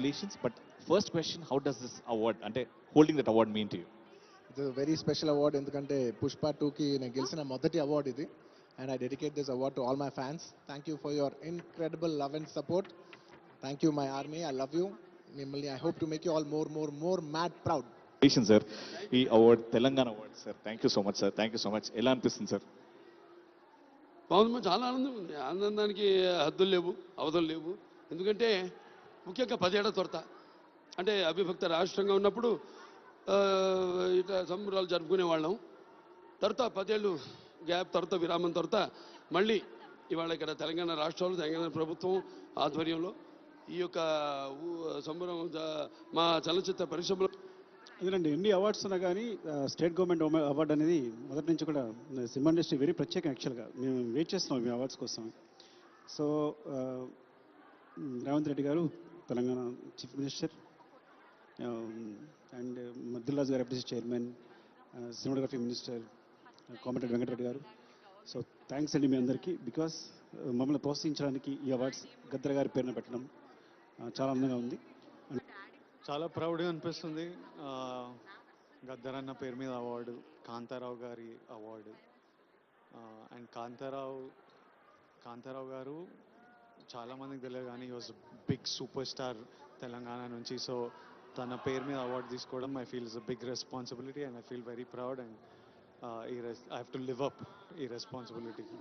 congratulations. But first question, how does this award, ante holding that award mean to you? It's a very special award ఎందుకంటే పుష్ప 2కి నేను గెలిచిన మొదటి award ఇది. And I dedicate this award to all my fans. Thank you for your incredible love and support. Thank you, my army. I love you. Mimmali, I hope to make you all more mad proud. Congratulations, sir. ఈ award Telangana award sir. Thank you so much sir. Thank you so much. ఎలా అనిపిస్తుంది sir? బాగుంది, చాలా ఆనందం ఉంది. ఆనందానికి హద్దులు లేవు, అవధులు లేవు. ఎందుకంటే ముఖ్యంగా 10 ఏళ్ల తొరత అంటే అవిభక్త రాష్ట్రంగా ఉన్నప్పుడు ఇట్లా సంబరాలు జరుపుకునే వాళ్ళం. తర్వాత 10 ఏళ్ళు గ్యాప్, తర్వాత విరామం, తర్వాత మళ్ళీ ఇవాళ ఇక్కడ తెలంగాణ రాష్ట్రంలో తెలంగాణ ప్రభుత్వం ఆధ్వర్యంలో ఈ యొక్క సంబరం మా చలనచిత్ర పరిశ్రమలో ఎందుకంటే ఎన్ని అవార్డ్స్ ఉన్నా కానీ స్టేట్ గవర్నమెంట్ అవార్డు అనేది మొదటి నుంచి కూడా సినిమా ఇండస్ట్రీ వెరీ ప్రత్యేకం. యాక్చువల్గా మేము వెయిట్ చేస్తున్నాం ఈ అవార్డ్స్ కోసం. So Revanth Reddy garu Telangana chief minister and మద్దుల్లాజ్ garu FDC chairman, cinematography minister Komatireddy Venkatreddy garu. So thanks అండి మీ అందరికీ. బికాస్ మమ్మల్ని ప్రోత్సహించడానికి ఈ అవార్డ్స్ గద్దర్ గారి పేరున పెట్టడం చాలా అందంగా ఉంది. చాలా ప్రౌడ్గా అనిపిస్తుంది. గద్దర్ అన్న పేరు మీద అవార్డు, కాంతారావు గారి అవార్డు. అండ్ కాంతారావు గారు చాలామందికి తెలియదు కానీ ఈ was big super star Telangana నుంచి. సో తన పేరు మీద అవార్డు తీసుకోవడం I feel is a big responsibility and I feel very proud and I have to live up ఈ రెస్పాన్సిబిలిటీకి.